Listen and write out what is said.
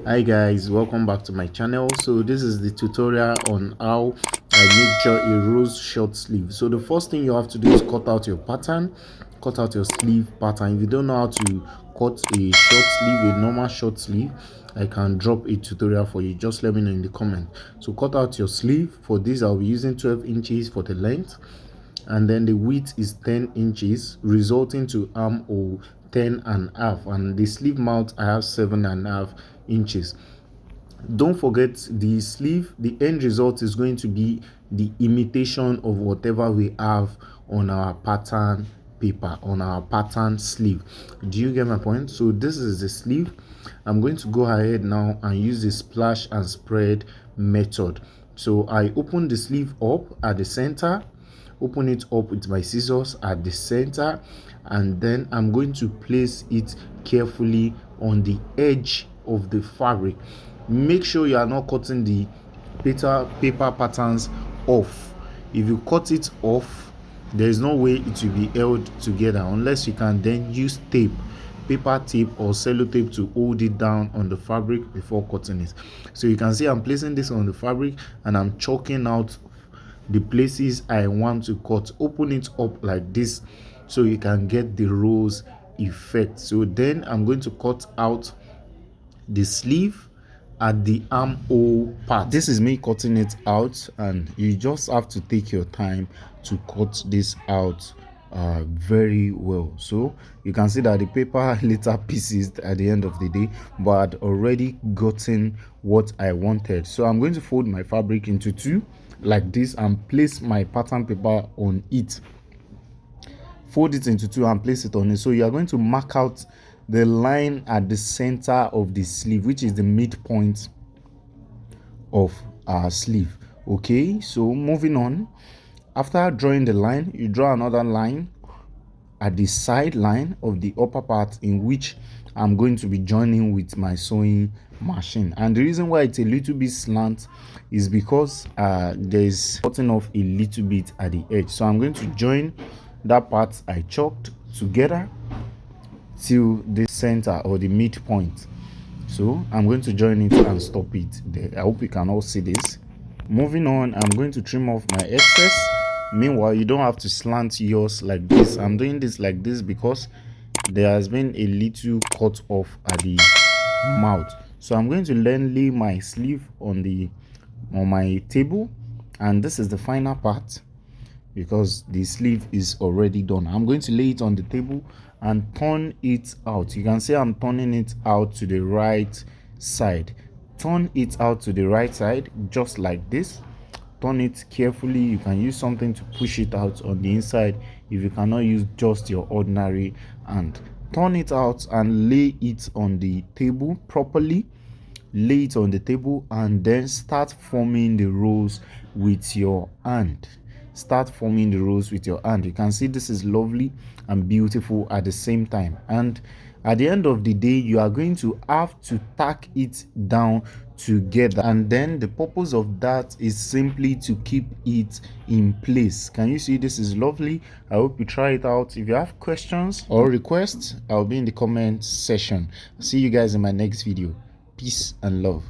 Hi guys, welcome back to my channel. So this is the tutorial on how I make sure a rose short sleeve. So the first thing you have to do is cut out your pattern, cut out your sleeve pattern. If you don't know how to cut a short sleeve, a normal short sleeve, I can drop a tutorial for you. Just let me know in the comment. So cut out your sleeve. For this I'll be using 12 inches for the length, and then the width is 10 inches, resulting to armhole 10.5, and the sleeve mount I have 7.5 inches. Don't forget the sleeve, the end result is going to be the imitation of whatever we have on our pattern paper, on our pattern sleeve. Do you get my point? So this is the sleeve. I'm going to go ahead now and use the splash and spread method. So I open the sleeve up at the center, open it up with my scissors at the center, and then I'm going to place it carefully on the edge of the fabric. Make sure you are not cutting the paper patterns off. If you cut it off, there is no way it will be held together unless you can then use tape, paper tape or sellotape to hold it down on the fabric before cutting it. So you can see I'm placing this on the fabric and I'm chalking out the places I want to cut. Open it up like this so you can get the rose effect. So then I'm going to cut out the sleeve at the armhole part. This is me cutting it out, and you just have to take your time to cut this out very well. So you can see that the paper later pieces at the end of the day, but I'd already gotten what I wanted. So I'm going to fold my fabric into two like this and place my pattern paper on it. Fold it into two and place it on it. So you are going to mark out the line at the center of the sleeve, which is the midpoint of our sleeve. Okay, so moving on, after drawing the line, you draw another line at the side line of the upper part, in which I'm going to be joining with my sewing machine. And the reason why it's a little bit slant is because there's cutting off a little bit at the edge. So I'm going to join that part I chalked together till the center or the midpoint. So I'm going to join it and stop it there. I hope you can all see this. Moving on, I'm going to trim off my excess. Meanwhile, you don't have to slant yours like this. I'm doing this like this because there has been a little cut off at the mouth. So I'm going to then lay my sleeve on my table, and this is the final part because the sleeve is already done. I'm going to lay it on the table and turn it out. You can see I'm turning it out to the right side. Turn it out to the right side just like this. Turn it carefully. You can use something to push it out on the inside if you cannot use just your ordinary hand. Turn it out and lay it on the table properly. Lay it on the table and then start forming the rows with your hand. Start forming the rows with your hand. You can see this is lovely and beautiful at the same time, and at the end of the day you are going to have to tack it down together, and then the purpose of that is simply to keep it in place. Can you see this is lovely? I hope you try it out. If you have questions or requests, I'll be in the comment section. See you guys in my next video. Peace and love.